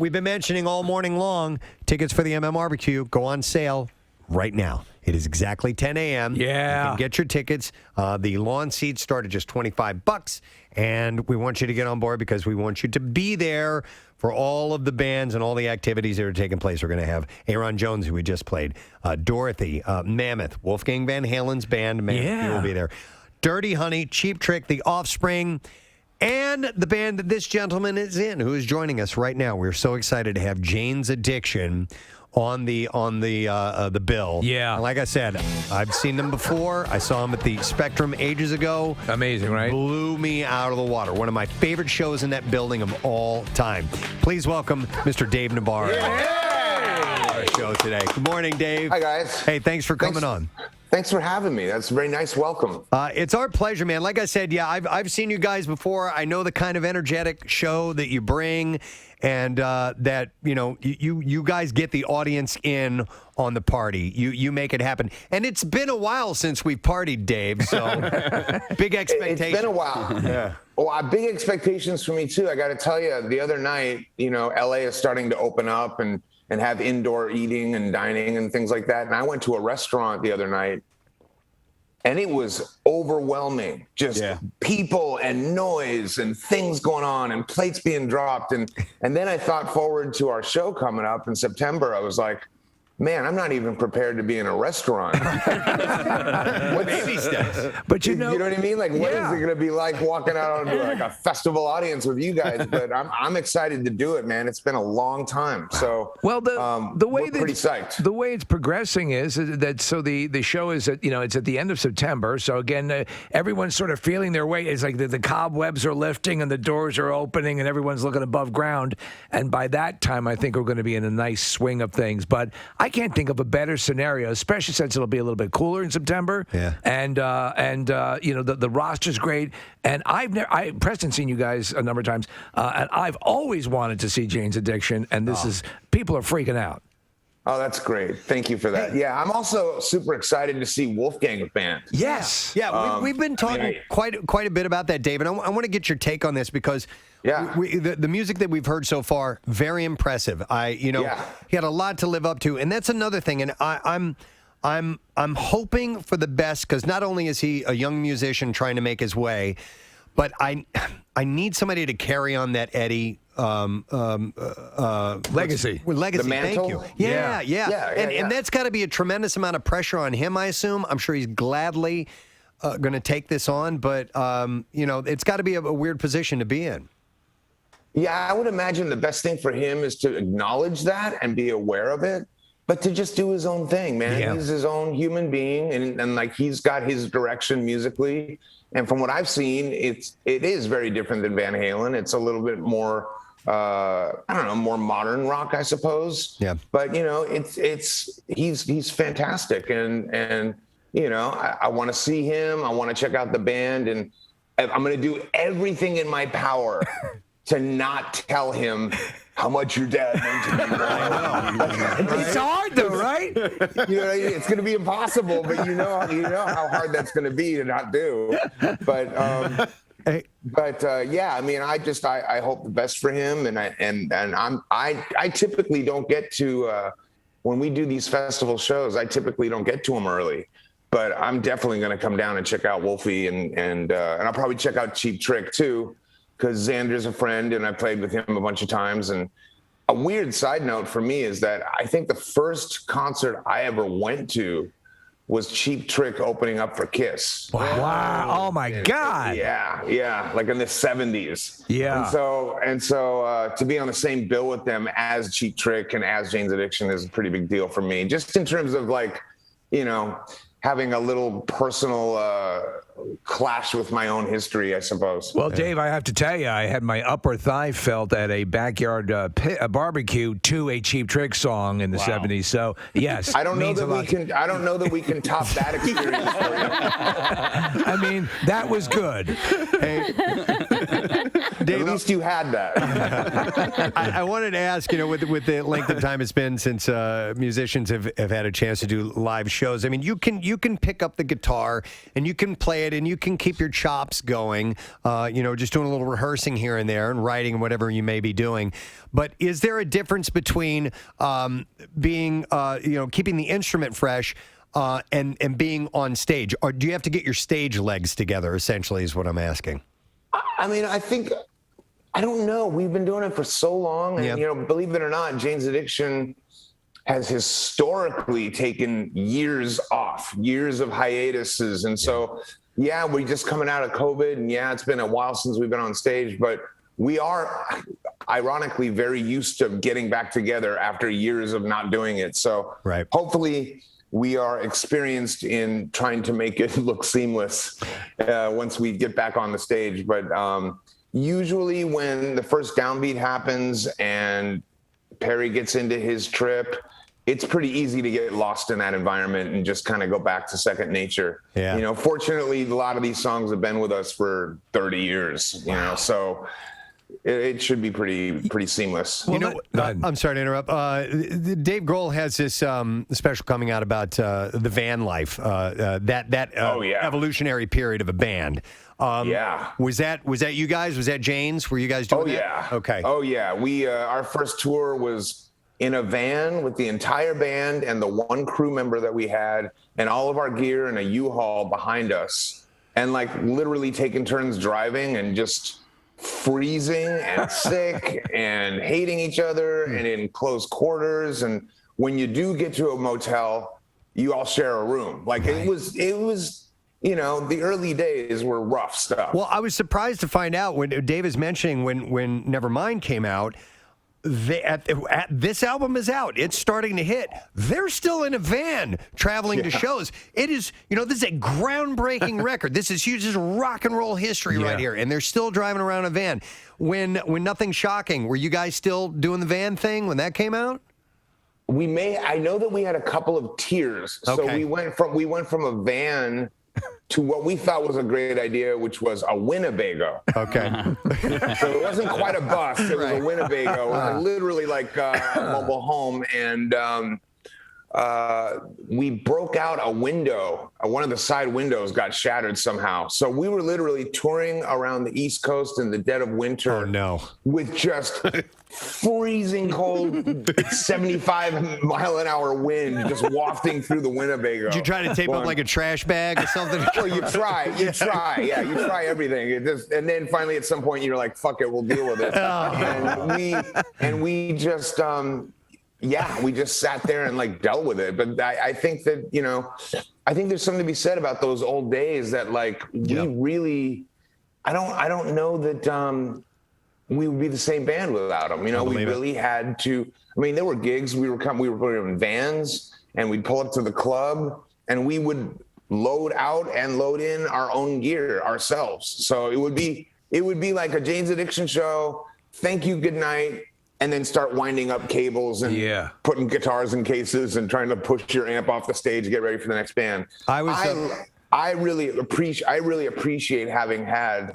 we've been mentioning all morning long, tickets for the MMRBQ go on sale right now. It is exactly 10 a.m. Yeah. You can get your tickets. The lawn seats start at just $25, and we want you to get on board because we want you to be there for all of the bands and all the activities that are taking place. We're going to have Aaron Jones, who we just played, Dorothy, Mammoth, Wolfgang Van Halen's band, Mammoth, he will be there. Dirty Honey, Cheap Trick, The Offspring, and the band that this gentleman is in, who is joining us right now. We're so excited to have Jane's Addiction on the bill. Yeah. And like I said, I've seen them before. I saw them at the Spectrum ages ago. Amazing, right? Blew me out of the water. One of my favorite shows in that building of all time. Please welcome Mr. Dave Navarro. Our show today. Good morning, Dave. Hi, guys. Hey, thanks for coming on. Thanks for having me. That's a very nice welcome. It's our pleasure, man. Like I said, yeah, I've seen you guys before. I know the kind of energetic show that you bring, and that you guys get the audience in on the party. You make it happen. And it's been a while since we've partied, Dave. So big expectations. It's been a while. Yeah. Well, big expectations for me too. I got to tell you, the other night, LA is starting to open up and have indoor eating and dining and things like that. And I went to a restaurant the other night, and it was overwhelming. Just people and noise and things going on and plates being dropped. And then I thought forward to our show coming up in September. I was like, man, I'm not even prepared to be in a restaurant. What baby steps? But you know what I mean? Like, what is it going to be like walking out onto like a festival audience with you guys? But I'm excited to do it, man. It's been a long time. So well, the way we're pretty psyched. The way it's progressing is that so the show is at it's at the end of September. So again, everyone's sort of feeling their way. It's like the cobwebs are lifting and the doors are opening and everyone's looking above ground. And by that time, I think we're going to be in a nice swing of things. But I can't think of a better scenario, especially since it'll be a little bit cooler in September. Yeah. And the roster's great. And Preston's seen you guys a number of times, and I've always wanted to see Jane's Addiction. And this is people are freaking out. Oh, that's great. Thank you for that. Yeah, I'm also super excited to see Wolfgang band. Yes. Yeah, we've been talking quite a bit about that, David. I want to get your take on this because the music that we've heard so far, very impressive. He had a lot to live up to, and that's another thing. And I'm hoping for the best because not only is he a young musician trying to make his way, but I need somebody to carry on that Eddie legacy. The mantle? Thank you. Yeah. And that's got to be a tremendous amount of pressure on him, I assume. I'm sure he's gladly going to take this on, but it's got to be a weird position to be in. Yeah, I would imagine the best thing for him is to acknowledge that and be aware of it, but to just do his own thing, man. Yeah. He's his own human being, and like he's got his direction musically. And from what I've seen, it is very different than Van Halen. It's a little bit more, more modern rock, I suppose. Yeah. But he's fantastic, and I want to see him. I want to check out the band, and I'm going to do everything in my power to not tell him how much your dad meant to me. It's hard though, right? It's going to be impossible, but you know how hard that's going to be to not do. But yeah, I mean, I hope the best for him, and I typically don't get to when we do these festival shows. I typically don't get to them early, but I'm definitely going to come down and check out Wolfie, and I'll probably check out Cheap Trick too, because Xander's a friend and I played with him a bunch of times. And a weird side note for me is that I think the first concert I ever went to was Cheap Trick opening up for Kiss. Wow. Oh my God. Yeah. Like in the 70s. Yeah. And so to be on the same bill with them as Cheap Trick and as Jane's Addiction is a pretty big deal for me. Just in terms of like, having a little personal clash with my own history, I suppose. Well, Dave, I have to tell you, I had my upper thigh felt at a backyard barbecue to a Cheap Trick song in the 70s. So, yes. I don't know that we can top that experience for you. I mean, that was good. Hey, At least you had that. I wanted to ask, with the length of time it's been since musicians have had a chance to do live shows. I mean, you can pick up the guitar and you can play it and you can keep your chops going, just doing a little rehearsing here and there and writing whatever you may be doing. But is there a difference between being, keeping the instrument fresh and being on stage? Or do you have to get your stage legs together, essentially, is what I'm asking? I mean, I don't know. We've been doing it for so long. And, believe it or not, Jane's Addiction has historically taken years off, years of hiatuses. And so, we're just coming out of COVID. And it's been a while since we've been on stage. But we are, ironically, very used to getting back together after years of not doing it. So hopefully we are experienced in trying to make it look seamless once we get back on the stage. But usually when the first downbeat happens and Perry gets into his trip, it's pretty easy to get lost in that environment and just kind of go back to second nature. Yeah. Fortunately, a lot of these songs have been with us for 30 years, so it should be pretty seamless. Well, I'm sorry to interrupt. Dave Grohl has this special coming out about the van life, that evolutionary period of a band. Was that you guys? Was that Jane's? Were you guys doing that? Okay. Oh yeah. We our first tour was in a van with the entire band and the one crew member that we had and all of our gear in a U-Haul behind us, and like literally taking turns driving and just freezing and sick and hating each other and in close quarters. And when you do get to a motel, you all share a room. Like it was, the early days were rough stuff. Well, I was surprised to find out when Dave is mentioning when Nevermind came out, this album is out. It's starting to hit. They're still in a van traveling to shows. It is, this is a groundbreaking record. This is huge. This is rock and roll history right here. And they're still driving around a van. When Nothing Shocking, were you guys still doing the van thing when that came out? I know that we had a couple of tiers. Okay. So we went from a van to what we thought was a great idea, which was a Winnebago. Okay. So it wasn't quite a bus. It was a Winnebago. It was literally like a mobile home. And we broke out a window. One of the side windows got shattered somehow. So we were literally touring around the East Coast in the dead of winter. Oh, no. With just freezing cold 75-mile-an-hour wind just wafting through the Winnebago. Did you try to tape up like a trash bag or something? Well, you try. You try everything. And then finally at some point you're like, fuck it, we'll deal with it. And we just... we just sat there and like dealt with it. But I think that, I think there's something to be said about those old days that like we really, I don't know that we would be the same band without them. We really had to, there were gigs, we were in vans and we'd pull up to the club and we would load out and load in our own gear ourselves. So it would be like a Jane's Addiction show. Thank you. Good night. And then start winding up cables and putting guitars in cases and trying to push your amp off the stage to get ready for the next band. I really appreciate having had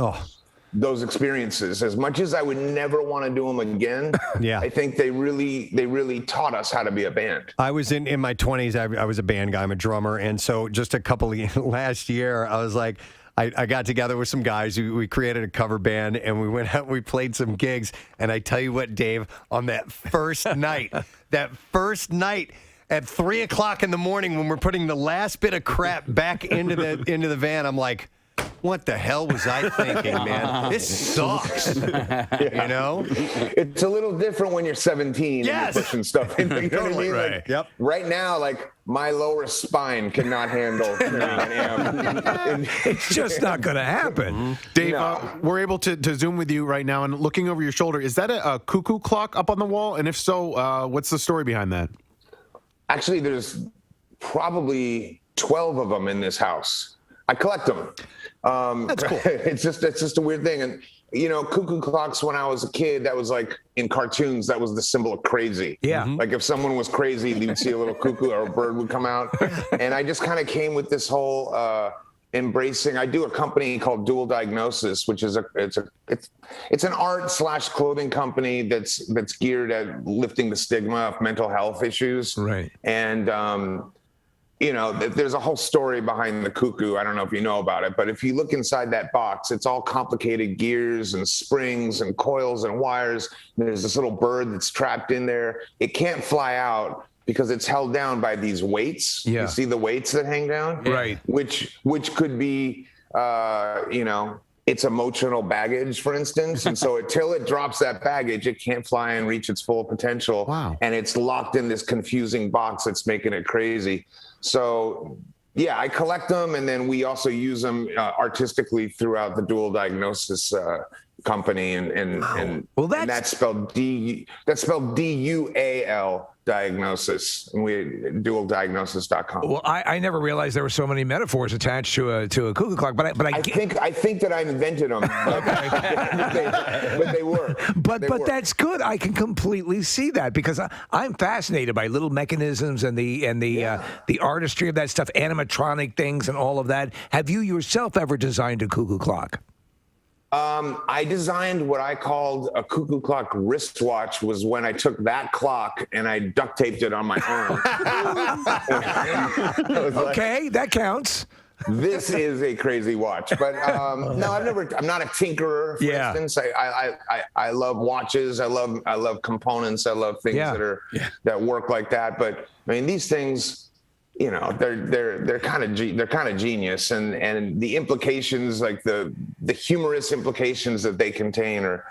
those experiences. As much as I would never want to do them again, I think they really taught us how to be a band. I was in my 20s. I was a band guy. I'm a drummer, and so just a couple of last year, I was like. I got together with some guys. We created a cover band, and we went out and we played some gigs. And I tell you what, Dave, on that first night, at 3 o'clock in the morning when we're putting the last bit of crap back into the van, I'm like, what the hell was I thinking, man? This sucks. It's a little different when you're 17 and you're pushing stuff in. You know what I mean? Right. Like, right now, like my lower spine cannot handle carrying an amp. It's just not going to happen. Dave, we're able to Zoom with you right now, and looking over your shoulder, is that a cuckoo clock up on the wall? And if so, what's the story behind that? Actually, there's probably 12 of them in this house. I collect them. That's cool. It's just a weird thing. And, cuckoo clocks, when I was a kid, that was like in cartoons, that was the symbol of crazy. Yeah. Like if someone was crazy, you'd see a little cuckoo or a bird would come out. And I just kind of came with this whole embracing. I do a company called Dual Diagnosis, which is it's an art/clothing company that's geared at lifting the stigma of mental health issues. Right. And there's a whole story behind the Cuckoo. I don't know if you know about it, but if you look inside that box, it's all complicated gears and springs and coils and wires. There's this little bird that's trapped in there. It can't fly out because it's held down by these weights. Yeah. You see the weights that hang down? Right. Which could be, its emotional baggage, for instance. And so until it drops that baggage, it can't fly and reach its full potential. Wow. And it's locked in this confusing box that's making it crazy. So, yeah, I collect them, and then we also use them artistically throughout the Dual Diagnosis company, and that's spelled DUAL diagnosis, and dualdiagnosis.com. Well, I never realized there were so many metaphors attached to a cuckoo clock, but I think that I invented them, but they work. But that's good. I can completely see that because I'm fascinated by little mechanisms and the artistry of that stuff, animatronic things, and all of that. Have you yourself ever designed a cuckoo clock? I designed what I called a cuckoo clock wristwatch. Was when I took that clock and I duct taped it on my arm. Okay, that counts. This is a crazy watch, but no, I'm not a tinkerer. For instance, I love watches. I love components. I love things that work like that. But I mean, these things, they're kind of genius, and the implications, like the humorous implications that they contain, are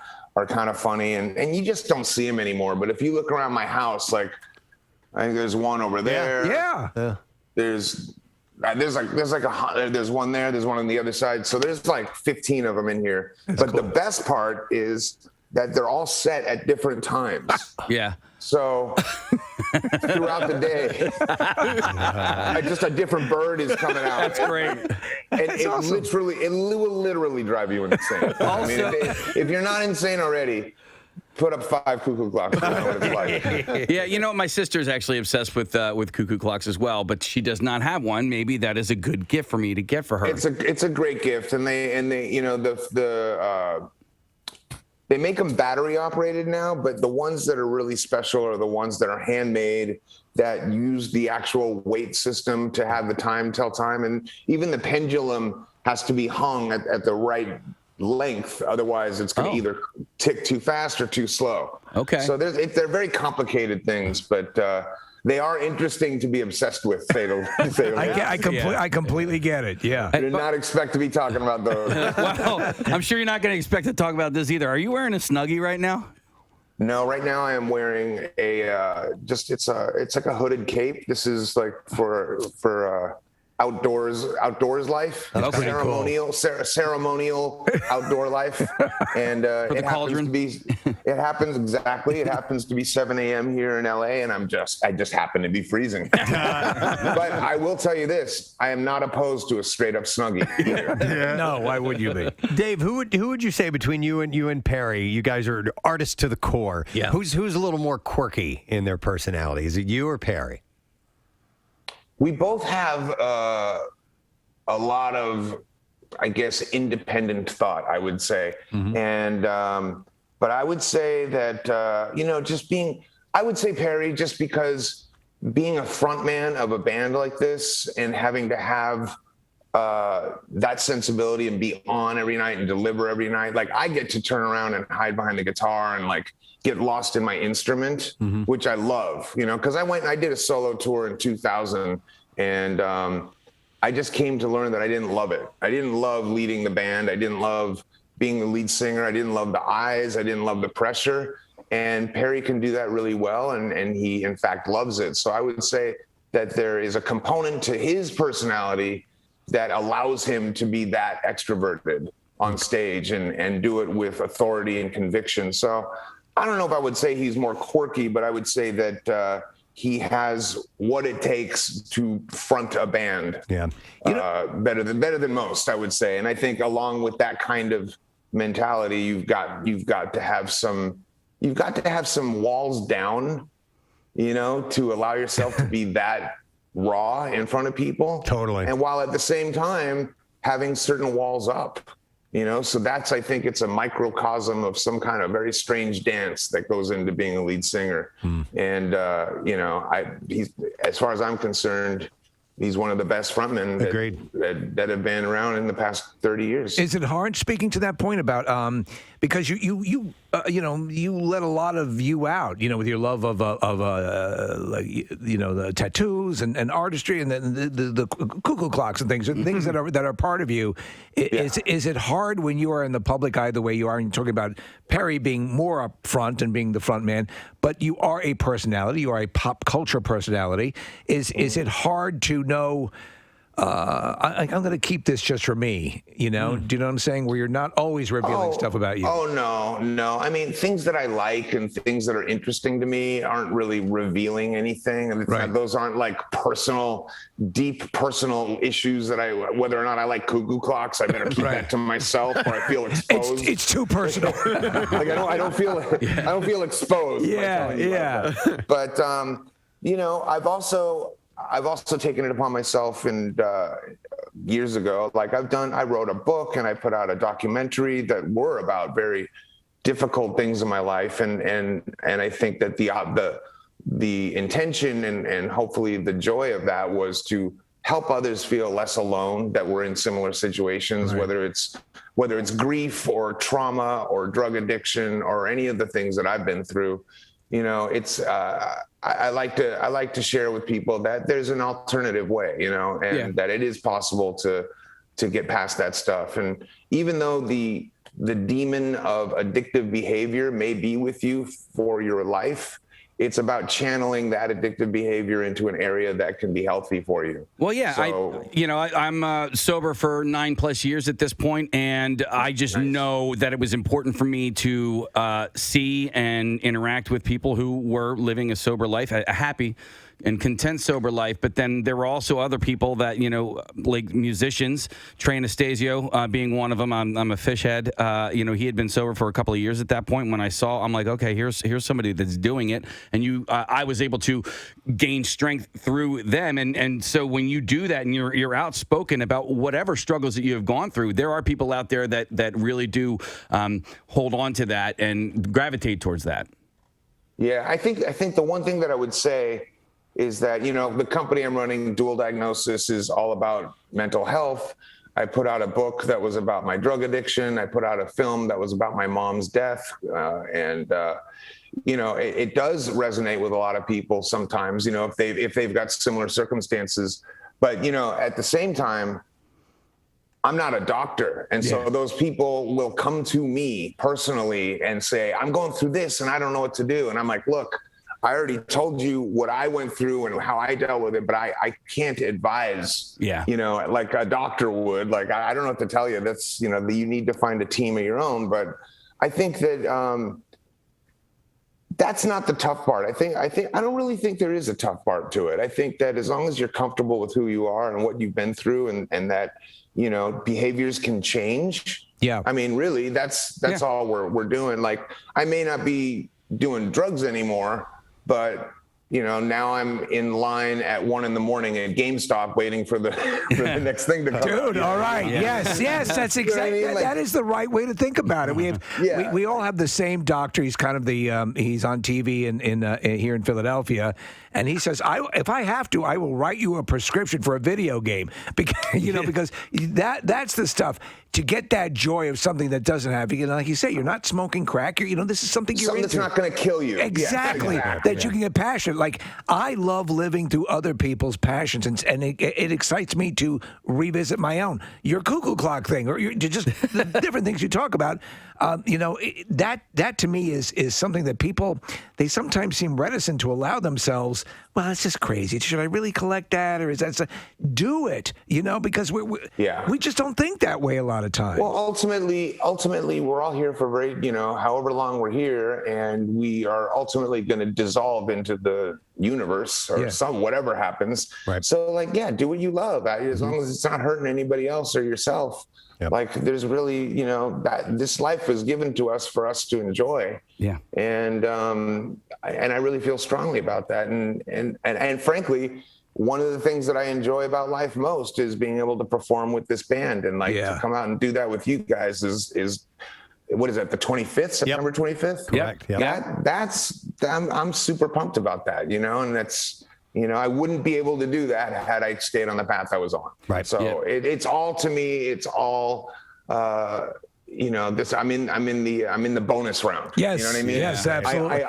kind of funny, and you just don't see them anymore. But if you look around my house, like I think there's one over there. Yeah. There's one there. There's one on the other side. So there's like 15 of them in here. But cool. The best part is that they're all set at different times. Yeah. So throughout the day, just a different bird is coming out. That's great. And it will literally drive you insane. I mean, if you're not insane already, put up 5 cuckoo clocks. You know what it's like. Yeah, my sister's actually obsessed with cuckoo clocks as well, but she does not have one. Maybe that is a good gift for me to get for her. It's a great gift, and they they make them battery operated now, but the ones that are really special are the ones that are handmade, that use the actual weight system to have the time tell time. And even the pendulum has to be hung at the right length. Otherwise, it's going to either tick too fast or too slow. Okay. So they're very complicated things, but they are interesting to be obsessed with. I completely get it. Yeah. I did not expect to be talking about those. Well, I'm sure you're not going to expect to talk about this either. Are you wearing a Snuggie right now? No, right now I am wearing it's like a hooded cape. This is like for outdoors life. Ceremonial outdoor life. And it happens to be 7 a.m. here in LA, and I just happen to be freezing. But I will tell you this, I am not opposed to a straight up Snuggie either. No, why would you be? Dave, who would you say between you and Perry, you guys are artists to the core. Yeah. Who's a little more quirky in their personality? Is it you or Perry? We both have a lot of, I guess, independent thought, I would say. Mm-hmm. And, but I would say that, I would say Perry, just because being a front man of a band like this and having to have that sensibility and be on every night and deliver every night, like I get to turn around and hide behind the guitar and like get lost in my instrument, mm-hmm. which I love, because I did a solo tour in 2000, and I just came to learn that I didn't love it. I didn't love leading the band. I didn't love being the lead singer. I didn't love the eyes. I didn't love the pressure. And Perry can do that really well, and he, in fact, loves it. So I would say that there is a component to his personality that allows him to be that extroverted on stage and do it with authority and conviction. So I don't know if I would say he's more quirky, but I would say that he has what it takes to front a band. Yeah, better than most, I would say. And I think along with that kind of mentality, you've got to have some walls down, to allow yourself to be that raw in front of people. Totally. And while at the same time having certain walls up, you know? So that's, I think it's a microcosm of some kind of very strange dance that goes into being a lead singer. And, you know, he's, as far as I'm concerned, he's one of the best frontmen that have been around in the past 30 years. Is it hard speaking to that point about because you know, you let a lot of you out, you know, with your love of like, you know, the tattoos and artistry and the cuckoo clocks and things, things that are part of you. Is it hard when you are in the public eye the way you are? And you're talking about Perry being more up front and being the front man, but you are a personality. You are a pop culture personality. Is it hard to know? I'm going to keep this just for me, you know? Do you know what I'm saying? Where you're not always revealing stuff about you. Oh, no. I mean, things that I like and things that are interesting to me aren't really revealing anything. And those aren't like deep personal issues that whether or not I like cuckoo clocks, I better keep that to myself or I feel exposed. It's too personal. Like I don't feel exposed. Yeah. But, you know, I've also taken it upon myself, and years ago, like I wrote a book and I put out a documentary that were about very difficult things in my life, and I think that the intention and hopefully the joy of that was to help others feel less alone that were in similar situations, whether it's grief or trauma or drug addiction or any of the things that I've been through. You know, it's I like to share with people that there's an alternative way, you know, and that it is possible to get past that stuff. And even though the demon of addictive behavior may be with you for your life, it's about channeling that addictive behavior into an area that can be healthy for you. Well, yeah, So, I'm sober for 9+ years at this point, and I just know that it was important for me to see and interact with people who were living a sober life, a happy and content sober life. But then there were also other people that, you know, like musicians, Trey Anastasio being one of them. I'm a fish head. You know, he had been sober for a couple of years at that point. When I saw, I'm like, okay, here's somebody that's doing it. And I was able to gain strength through them. And so when you do that and you're outspoken about whatever struggles that you have gone through, there are people out there that really do hold on to that and gravitate towards that. Yeah, I think the one thing that I would say is that, you know, the company I'm running, Dual Diagnosis, is all about mental health. I put out a book that was about my drug addiction. I put out a film that was about my mom's death. You know, it does resonate with a lot of people sometimes, you know, if they've got similar circumstances. But, you know, at the same time, I'm not a doctor. And so those people will come to me personally and say, I'm going through this and I don't know what to do. And I'm like, look, I already told you what I went through and how I dealt with it, but I can't advise, you know, like a doctor would. Like, I don't know what to tell you. That's, you know, you need to find a team of your own. But I think that that's not the tough part. I don't really think there is a tough part to it. I think that as long as you're comfortable with who you are and what you've been through and that, you know, behaviors can change. Yeah. I mean, really, that's all we're doing. Like, I may not be doing drugs anymore, but, you know, now I'm in line at 1 a.m. at GameStop waiting for the next thing to come. Dude, all right. Yes, that's exactly, you know what I mean? that is the right way to think about it. We all have the same doctor. He's kind of he's on TV in here in Philadelphia. And he says, if I have to, I will write you a prescription for a video game. Because, you know, because that's the stuff. To get that joy of something that doesn't have, you know, like you say, you're not smoking crack. You know, this is something you're into. Something that's not going to kill you. Exactly. That you can get passionate. Like, I love living through other people's passions, and it excites me to revisit my own. Your cuckoo clock thing, or just the different things you talk about. You know, that to me is something that people, they sometimes seem reticent to allow themselves. Well, it's just crazy. Should I really collect that, or is that do it? You know, because we just don't think that way a lot of times. Well, ultimately, we're all here for however long we're here, and we are ultimately going to dissolve into the universe or whatever happens. Right. So, like, do what you love, as long as it's not hurting anybody else or yourself. Yep. Like, there's really, you know, that this life was given to us for us to enjoy. Yeah. And I really feel strongly about that. And frankly, one of the things that I enjoy about life most is being able to perform with this band, and like to come out and do that with you guys is what is that, the 25th, September 25th? Correct. Yep. I'm super pumped about that, and that's, I wouldn't be able to do that had I stayed on the path I was on. Right. So it's all, to me, it's all, this, I'm in the bonus round. Yes. You know what I mean? Yes, absolutely.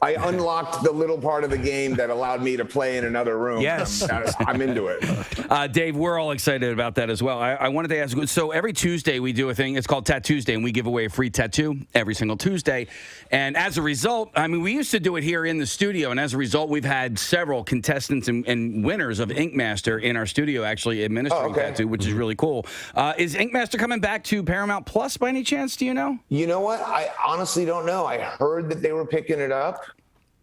I unlocked the little part of the game that allowed me to play in another room. Yes. I'm into it. Dave, we're all excited about that as well. I wanted to ask, so every Tuesday we do a thing, it's called Tattoo Tuesday, and we give away a free tattoo every single Tuesday. And as a result, we used to do it here in the studio, and as a result, we've had several contestants and winners of Ink Master in our studio actually administering tattoo, which is really cool. Is Ink Master coming back to Paramount Plus by any chance? Do you know? You know what? I honestly don't know. I heard that they were picking it up.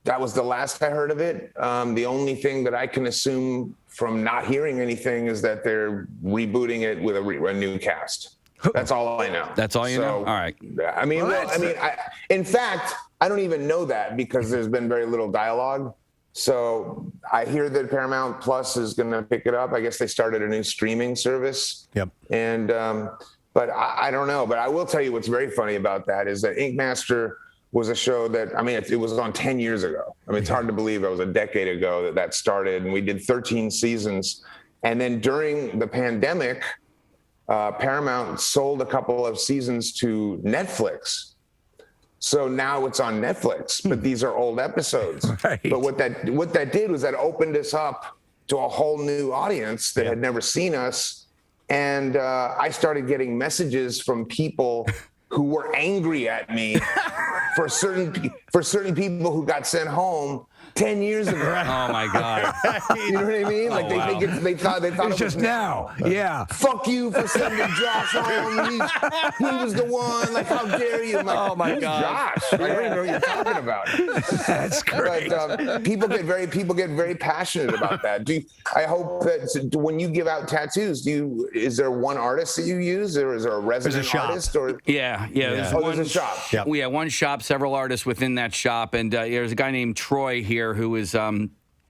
That was the last I heard of it. The only thing that I can assume from not hearing anything is that they're rebooting it with a new cast. That's all I know. That's all you know? All right. In fact, I don't even know that because there's been very little dialogue. So I hear that Paramount Plus is going to pick it up. I guess they started a new streaming service. Yep. And, but I don't know. But I will tell you what's very funny about that is that Ink Master was a show that, it was on 10 years ago. It's hard to believe it was a decade ago that started, and we did 13 seasons. And then during the pandemic, Paramount sold a couple of seasons to Netflix. So now it's on Netflix, but these are old episodes. Right. But what that did was that opened us up to a whole new audience that had never seen us. And I started getting messages from people who were angry at me for certain people who got sent home 10 years ago. Oh my God. You know what I mean? Like they thought It's it was just now. Yeah. Fuck you for sending Josh home. He was the one. Like, how dare you? I'm like, Oh my who's God. Josh? I don't even know what you're talking about. That's great. But people get very passionate about that. I hope that when you give out tattoos, is there one artist that you use, or is there a resident artist? Or Yeah. There's there's a shop. Yep. We have one shop, several artists within that shop, and there's a guy named Troy here who is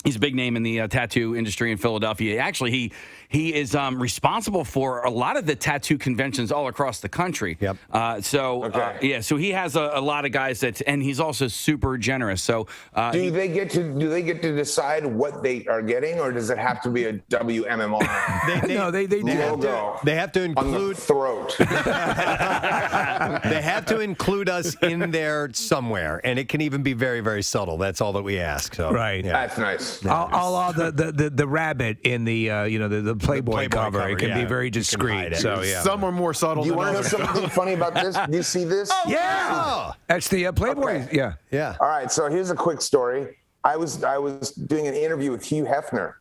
he's a big name in the tattoo industry in Philadelphia. Actually, he is responsible for a lot of the tattoo conventions all across the country. Yep. So he has a lot of guys and he's also super generous. So Do they get to decide what they are getting, or does it have to be a WMMR They do. logo They have to on the include. throat? They have to include us in there somewhere, and it can even be very, very subtle. That's all that we ask. So Right. Yeah. That's nice. The rabbit in the Playboy cover. It can be very You can discreet. hide it. So yeah. Some are more subtle Do you than want to know others. something funny about this? Do you see this? Yeah. That's the Playboy. Okay. Yeah. Yeah. All right, so here's a quick story. I was doing an interview with Hugh Hefner,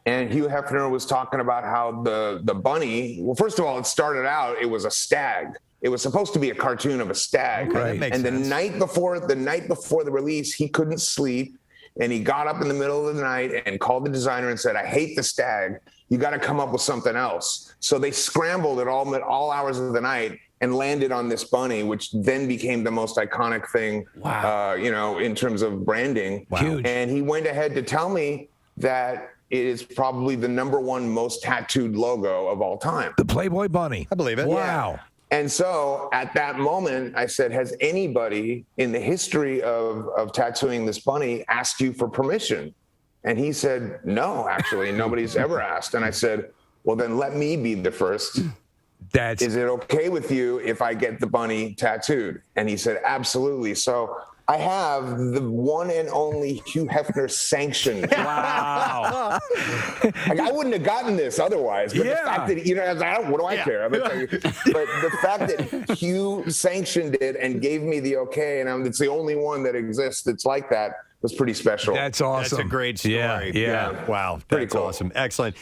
and Hugh Hefner was talking about how the bunny. Well, first of all, it started out, it was a stag. It was supposed to be a cartoon of a stag. Okay, that makes and sense. the night before the release, he couldn't sleep, and he got up in the middle of the night and called the designer and said, "I hate the stag. You got to come up with something else." So they scrambled at all hours of the night and landed on this bunny, which then became the most iconic thing, in terms of branding. Wow. Huge. And he went ahead to tell me that it is probably the #1 most tattooed logo of all time. The Playboy bunny. I believe it. Wow. And so at that moment, I said, has anybody in the history of tattooing this bunny asked you for permission? And he said, no, actually, nobody's ever asked. And I said, well, then let me be the first. Is it okay with you if I get the bunny tattooed? And he said, absolutely. So I have the one and only Hugh Hefner sanctioned. wow. I wouldn't have gotten this otherwise. But the fact that, what do I care? But the fact that Hugh sanctioned it and gave me the okay, and it's the only one that exists that's like that, was pretty special. That's awesome. That's a great story. Yeah. Wow. Pretty That's cool. awesome. Excellent.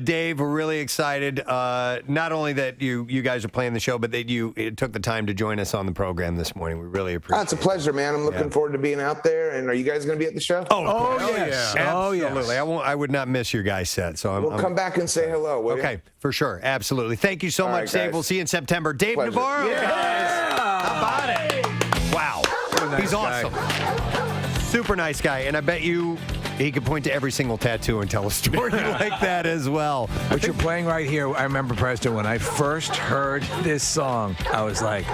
Dave, we're really excited. Not only that you guys are playing the show, but that you took the time to join us on the program this morning. We really appreciate it. It's a pleasure, man. I'm looking forward to being out there. And are you guys going to be at the show? Oh, yes. yeah. Oh, yes. Absolutely. I would not miss your guys' set. So We'll come back and say hello, will you? Okay, for sure. Absolutely. Thank you so much, right, Dave. guys. We'll see you in September. Dave Pleasure. Navarro, guys. How about it? Wow. What a nice He's guy. awesome. Super nice guy. And I bet you He could point to every single tattoo and tell a story like that as well. What you're playing right here, I remember, Preston, when I first heard this song, I was like,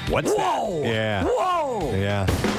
What's whoa! that? Yeah. Whoa! Yeah.